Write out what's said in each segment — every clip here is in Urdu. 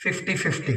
50-50,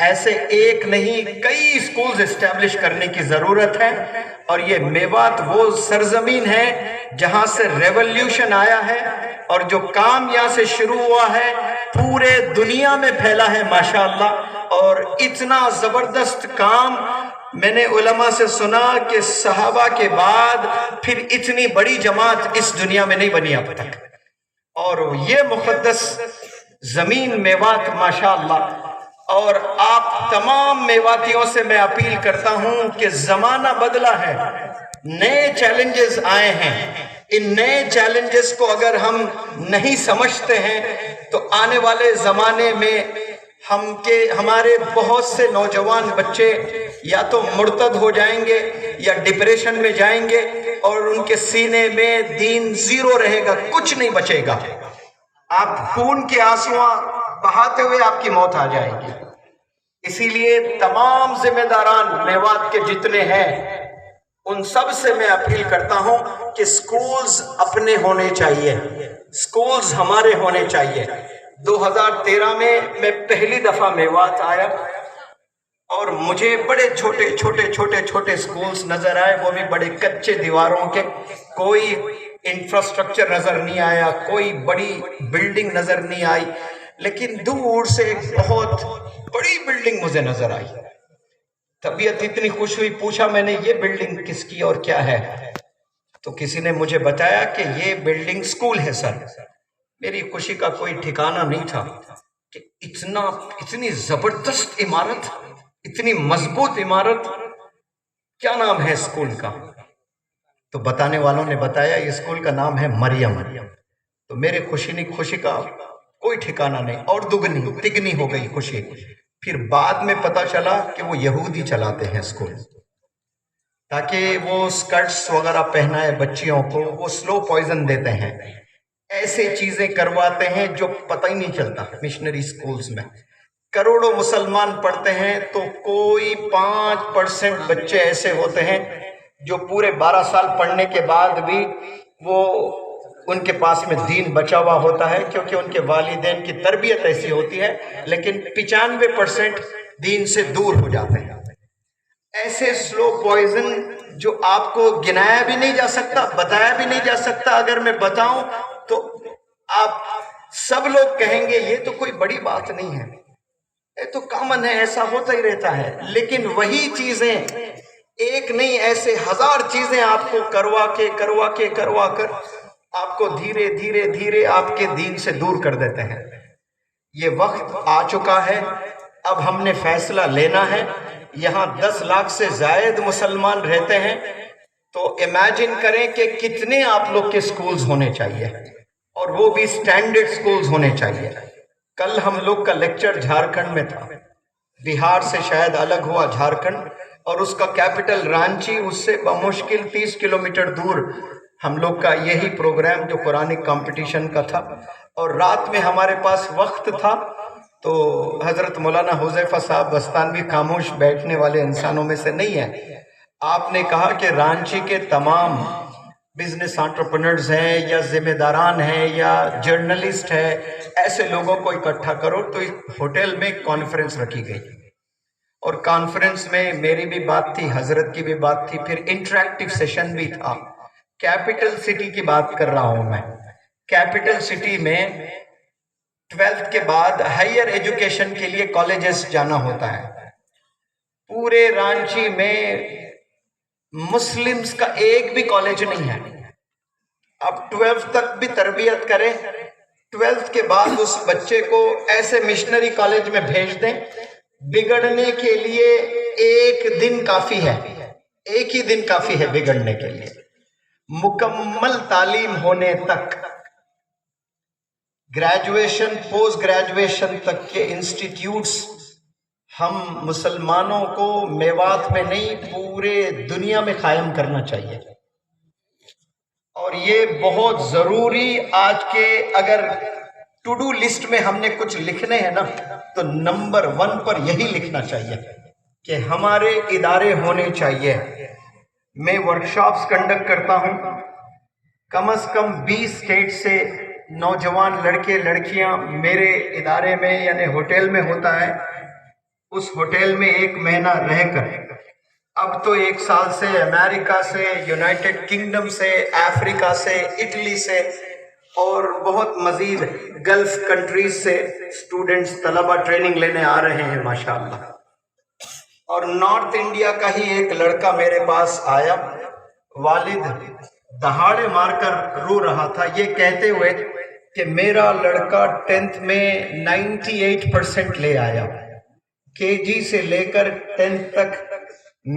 ایسے ایک نہیں کئی اسکولز اسٹیبلش کرنے کی ضرورت ہے، اور یہ میوات وہ سرزمین ہے جہاں سے ریولوشن آیا ہے، اور جو کام یہاں سے شروع ہوا ہے پورے دنیا میں پھیلا ہے ماشاءاللہ۔ اور اتنا زبردست کام میں نے علماء سے سنا کہ صحابہ کے بعد پھر اتنی بڑی جماعت اس دنیا میں نہیں بنی اب تک، اور یہ مقدس زمین میوات ماشاءاللہ۔ اور آپ تمام میواتیوں سے میں اپیل کرتا ہوں کہ زمانہ بدلا ہے، نئے چیلنجز آئے ہیں، ان نئے چیلنجز کو اگر ہم نہیں سمجھتے ہیں تو آنے والے زمانے میں ہمارے بہت سے نوجوان بچے یا تو مرتد ہو جائیں گے یا ڈپریشن میں جائیں گے، اور ان کے سینے میں دین زیرو رہے گا، کچھ نہیں بچے گا۔ آپ خون کے آنسواں بہاتے ہوئے آپ کی موت آ جائے گی۔ اسی لیے تمام ذمہ داران میوات کے جتنے ہیں ان سب سے میں اپیل کرتا ہوں کہ سکولز اپنے ہونے چاہیے، سکولز ہمارے ہونے چاہیے۔ 2013 میں پہلی دفعہ میوات آیا اور مجھے بڑے چھوٹے سکولز نظر آئے، وہ بھی بڑے کچے دیواروں کے، کوئی انفراسٹرکچر نظر نہیں آیا، کوئی بڑی بلڈنگ نظر نہیں آئی، لیکن دور سے ایک بہت بڑی بلڈنگ مجھے نظر آئی۔ طبیعت اتنی خوش ہوئی، پوچھا میں نے یہ بلڈنگ کس کی اور کیا ہے؟ تو کسی نے مجھے بتایا کہ یہ بلڈنگ سکول ہے سر۔ میری خوشی کا کوئی ٹھکانہ نہیں تھا کہ اتنی زبردست عمارت، اتنی مضبوط عمارت، کیا نام ہے اسکول کا؟ تو بتانے والوں نے بتایا یہ اسکول کا نام ہے مریم۔ تو میرے خوشی کا کوئی ٹھکانہ نہیں، اور تگنی ہو گئی خوشی۔ پھر بعد میں پتا چلا کہ وہ یہودی چلاتے ہیں اسکول، تاکہ وہ سکرٹس وغیرہ پہنائے بچیوں کو، وہ سلو پوائزن دیتے ہیں، ایسے چیزیں کرواتے ہیں جو پتہ ہی نہیں چلتا۔ مشنری اسکولز میں کروڑوں مسلمان پڑھتے ہیں تو کوئی 5% بچے ایسے ہوتے ہیں جو پورے 12 سال پڑھنے کے بعد بھی وہ ان کے پاس میں دین بچا ہوا ہوتا ہے، کیونکہ ان کے والدین کی تربیت ایسی ہوتی ہے، لیکن 95% دین سے دور ہو جاتے ہیں۔ ایسے سلو پوائزن جو آپ کو گنایا بھی نہیں جا سکتا، بتایا بھی نہیں جا سکتا، اگر میں بتاؤں تو آپ سب لوگ کہیں گے یہ تو کوئی بڑی بات نہیں ہے، یہ تو کامن ہے، ایسا ہوتا ہی رہتا ہے۔ لیکن وہی چیزیں ایک نہیں، ایسے 1000 چیزیں آپ کو کروا کر آپ کو دھیرے آپ کے دین سے دور کر دیتے ہیں۔ یہ وقت آ چکا ہے، اب ہم نے فیصلہ لینا ہے۔ یہاں 10 لاکھ سے زائد مسلمان رہتے ہیں، تو امیجن کریں کہ کتنے آپ لوگ کے سکولز ہونے چاہیے، اور وہ بھی سٹینڈرڈ سکولز ہونے چاہیے۔ کل ہم لوگ کا لیکچر جھارکھنڈ میں تھا، بہار سے شاید الگ ہوا جھارکھنڈ، اور اس کا کیپٹل رانچی، اس سے بمشکل 30 کلومیٹر دور ہم لوگ کا یہی پروگرام جو قرآنک کمپٹیشن کا تھا۔ اور رات میں ہمارے پاس وقت تھا، تو حضرت مولانا حذیفہ صاحب بستانوی خاموش بیٹھنے والے انسانوں میں سے نہیں ہیں، آپ نے کہا کہ رانچی کے تمام بزنس انٹرپرنرز ہیں یا ذمہ داران ہیں یا جرنلسٹ ہیں، ایسے لوگوں کو اکٹھا کرو۔ تو ہوٹل میں کانفرنس رکھی گئی، اور کانفرنس میں میری بھی بات تھی، حضرت کی بھی بات تھی، پھر انٹریکٹیو سیشن بھی تھا۔ کیپٹل سٹی کی بات کر رہا ہوں میں۔ کیپٹل سٹی میں 12th کے بعد ہائر ایجوکیشن کے لیے کالجز جانا ہوتا ہے۔ پورے رانچی میں مسلمز کا ایک بھی کالج نہیں ہے۔ اب 12th تک بھی تربیت کریں، 12th کے بعد اس بچے کو ایسے مشنری کالج میں بھیج دیں، بگڑنے کے لیے ایک دن کافی ہے، ایک ہی دن کافی ہے بگڑنے کے لیے۔ مکمل تعلیم ہونے تک، گریجویشن پوسٹ گریجویشن تک کے انسٹیٹیوٹس ہم مسلمانوں کو میوات میں نہیں پورے دنیا میں قائم کرنا چاہیے، اور یہ بہت ضروری آج کے اگر ٹو ڈو لسٹ میں ہم نے کچھ لکھنے ہیں نا تو نمبر 1 پر یہی لکھنا چاہیے کہ ہمارے ادارے ہونے چاہیے۔ میں ورکشاپس کنڈکٹ کرتا ہوں، کم از کم 20 اسٹیٹ سے نوجوان لڑکے لڑکیاں میرے ادارے میں یعنی ہوٹل میں ہوتا ہے، اس ہوٹل میں 1 مہینہ رہ کر اب تو 1 سال سے امریکہ سے، یونائٹڈ کنگڈم سے، افریقہ سے، اٹلی سے اور بہت مزید گلف کنٹریز سے اسٹوڈنٹس طلبہ ٹریننگ لینے آ رہے ہیں ماشاءاللہ۔ اور نارتھ انڈیا کا ہی ایک لڑکا میرے پاس آیا، والد دہاڑے مار کر رو رہا تھا یہ کہتے ہوئے کہ میرا لڑکا 10th میں 98% لے آیا، KG سے لے کر 10th تک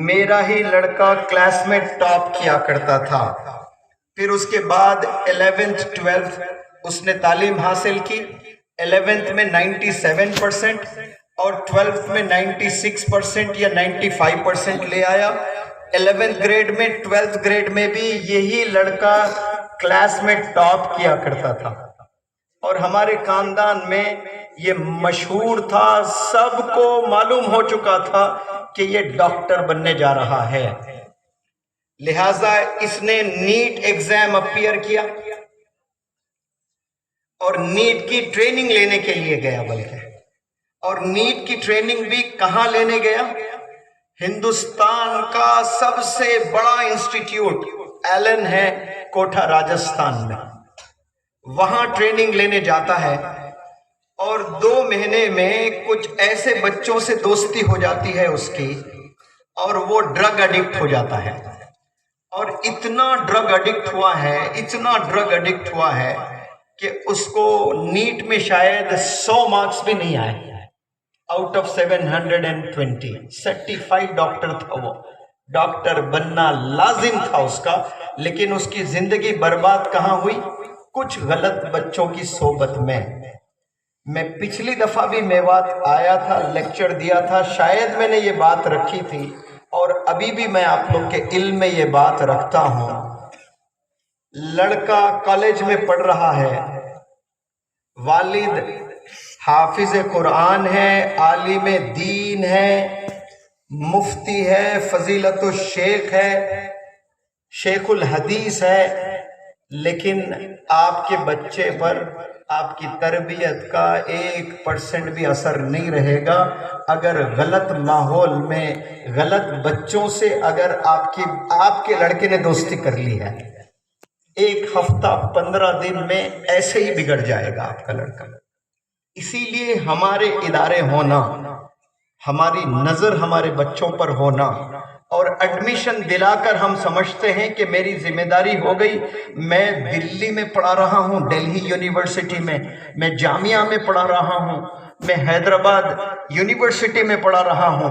میرا ہی لڑکا کلاس میں ٹاپ کیا کرتا تھا۔ پھر اس کے بعد 11th 12th اس نے تعلیم حاصل کی، 11th میں 97% اور 12th میں 96% یا 95% لے آیا۔ 11th گریڈ میں 12th گریڈ میں بھی یہی لڑکا کلاس میں ٹاپ کیا کرتا تھا، اور ہمارے خاندان میں یہ مشہور تھا، سب کو معلوم ہو چکا تھا کہ یہ ڈاکٹر بننے جا رہا ہے۔ لہٰذا اس نے نیٹ ایگزام اپیئر کیا اور نیٹ کی ٹریننگ لینے کے لیے گیا، بلکہ اور نیٹ کی ٹریننگ بھی کہاں لینے گیا؟ ہندوستان کا سب سے بڑا انسٹیٹیوٹ ایلن ہے کوٹھا راجستھان میں، وہاں ٹریننگ لینے جاتا ہے، اور 2 مہینے میں کچھ ایسے بچوں سے دوستی ہو جاتی ہے اس کی، اور وہ ڈرگ ایڈکٹ ہو جاتا ہے، اور اتنا ڈرگ ایڈکٹ ہوا ہے کہ اس کو نیٹ میں شاید 100 مارکس بھی نہیں آئے آؤٹ آف 720۔ سرٹیفائیڈ ڈاکٹر تھا، وہ ڈاکٹر بننا لازم تھا اس کا، لیکن اس کی زندگی برباد کہاں ہوئی؟ کچھ غلط بچوں کی صحبت میں۔ میں پچھلی دفعہ بھی میوات آیا تھا، لیکچر دیا تھا، شاید میں نے یہ بات رکھی تھی، اور ابھی بھی میں آپ لوگ کے علم میں یہ بات رکھتا ہوں۔ لڑکا کالج میں پڑھ رہا ہے، والد حافظ قرآن ہے، عالم دین ہے، مفتی ہے، فضیلت الشیخ ہے، شیخ الحدیث ہے، لیکن آپ کے بچے پر آپ کی تربیت کا 1% بھی اثر نہیں رہے گا اگر غلط ماحول میں غلط بچوں سے اگر آپ کے لڑکے نے دوستی کر لی ہے۔ 1 ہفتہ 15 دن میں ایسے ہی بگڑ جائے گا آپ کا لڑکا۔ اسی لیے ہمارے ادارے ہونا، ہماری نظر ہمارے بچوں پر ہونا، اور ایڈمیشن دلا کر ہم سمجھتے ہیں کہ میری ذمہ داری ہو گئی، میں دلی میں پڑھا رہا ہوں، دلہی یونیورسٹی میں جامعہ میں پڑھا رہا ہوں، میں حیدرآباد یونیورسٹی میں پڑھا رہا ہوں،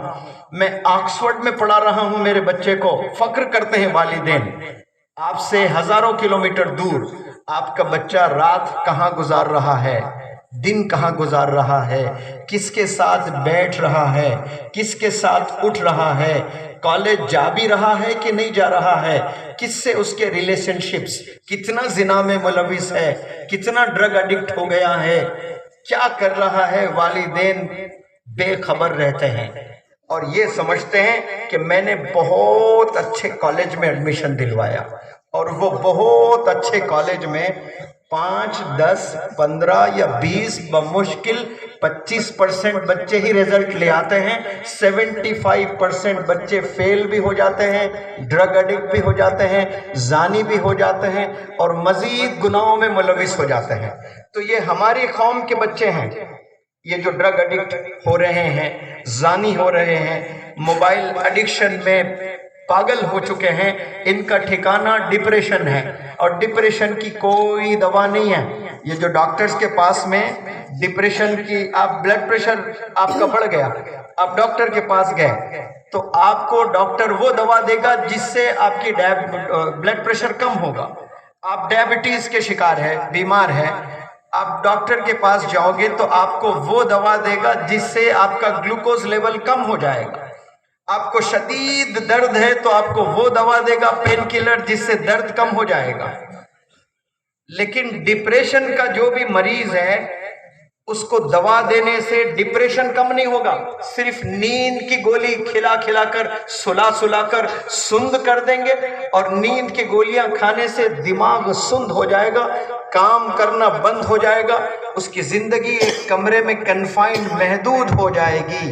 میں آکسفورڈ میں پڑھا رہا ہوں میرے بچے کو۔ فخر کرتے ہیں والدین، آپ سے ہزاروں کلومیٹر دور آپ کا بچہ رات کہاں گزار رہا ہے، دن کہاں گزار رہا ہے، کس کے ساتھ بیٹھ رہا ہے، کس کے ساتھ اٹھ رہا ہے، کالج جا بھی رہا ہے کہ نہیں جا رہا ہے، کس سے اس کے ریلیشن شپس، کتنا زنا میں ملوث ہے، کتنا ڈرگ ایڈکٹ ہو گیا ہے، کیا کر رہا ہے، والدین بے خبر رہتے ہیں اور یہ سمجھتے ہیں کہ میں نے بہت اچھے کالج میں ایڈمیشن دلوایا، اور وہ بہت اچھے کالج میں 5 10 15 یا 20 بمشکل 25% بچے ہی رزلٹ لے آتے ہیں، 75% بچے فیل بھی ہو جاتے ہیں، ڈرگ ایڈکٹ بھی ہو جاتے ہیں، زانی بھی ہو جاتے ہیں، اور مزید گناہوں میں ملوث ہو جاتے ہیں۔ تو یہ ہماری قوم کے بچے ہیں، یہ جو ڈرگ ایڈکٹ ہو رہے ہیں، زانی ہو رہے ہیں، موبائل ایڈکشن میں پاگل ہو چکے ہیں، ان کا ٹھکانہ ڈپریشن ہے، اور ڈپریشن کی کوئی دوا نہیں ہے۔ یہ جو ڈاکٹرز کے پاس میں ڈپریشن کی، آپ بلڈ پریشر آپ کا بڑھ گیا، آپ ڈاکٹر کے پاس گئے تو آپ کو ڈاکٹر وہ دوا دے گا جس سے آپ کی بلڈ پریشر کم ہوگا۔ آپ ڈائبٹیز کے شکار ہے، بیمار ہے، آپ ڈاکٹر کے پاس جاؤ گے تو آپ کو وہ دوا دے گا جس سے آپ کا گلوکوز لیول کم ہو جائے گا۔ آپ کو شدید درد ہے تو آپ کو وہ دوا دے گا پین کلر جس سے درد کم ہو جائے گا۔ لیکن ڈپریشن کا جو بھی مریض ہے اس کو دوا دینے سے ڈپریشن کم نہیں ہوگا، صرف نیند کی گولی کھلا کھلا کر سلا کر سند کر دیں گے، اور نیند کی گولیاں کھانے سے دماغ سند ہو جائے گا، کام کرنا بند ہو جائے گا، اس کی زندگی ایک کمرے میں کنفائنڈ محدود ہو جائے گی۔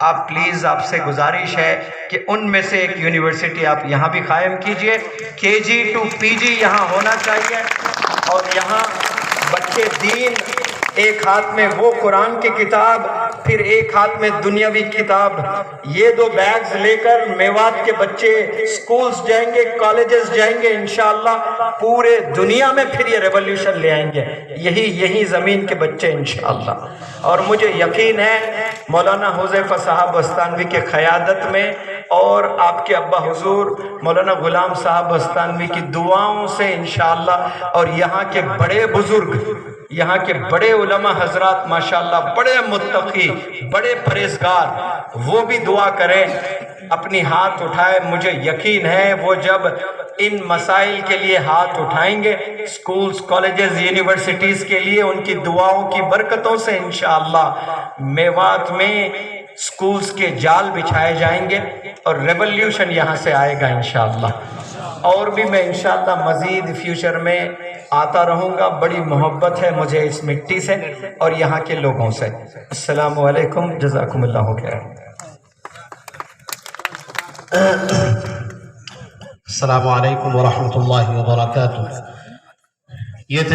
آپ پلیز، آپ سے گزارش ہے کہ ان میں سے ایک یونیورسٹی آپ یہاں بھی قائم کیجئے. KG to PG یہاں ہونا چاہیے، اور یہاں بچے دین، ایک ہاتھ میں وہ قرآن کی کتاب، پھر ایک ہاتھ میں دنیاوی کتاب، یہ دو بیگز لے کر میوات کے بچے سکولز جائیں گے، کالجز جائیں گے، انشاءاللہ پورے دنیا میں پھر یہ ریولوشن لے آئیں گے، یہی زمین کے بچے انشاءاللہ. اور مجھے یقین ہے مولانا حذیفہ صاحب بستانوی کے قیادت میں اور آپ کے ابا حضور مولانا غلام صاحب بستانوی کی دعاؤں سے انشاءاللہ، اور یہاں کے بڑے بزرگ، یہاں کے بڑے علماء حضرات ماشاءاللہ، بڑے متقی، بڑے پرہیزگار، وہ بھی دعا کریں، اپنی ہاتھ اٹھائے. مجھے یقین ہے وہ جب ان مسائل کے لیے ہاتھ اٹھائیں گے، سکولز، کالجز، یونیورسٹیز کے لیے، ان کی دعاؤں کی برکتوں سے انشاءاللہ میوات میں سکولز کے جال بچھائے جائیں گے اور ریولوشن یہاں سے آئے گا انشاءاللہ. اور بھی میں انشاءاللہ مزید فیوچر میں آتا رہوں گا. بڑی محبت ہے مجھے اس مٹی سے اور یہاں کے لوگوں سے. السلام علیکم، جزاکم اللہ خیر. السلام علیکم ورحمۃ اللہ وبرکاتہ. یہ تھے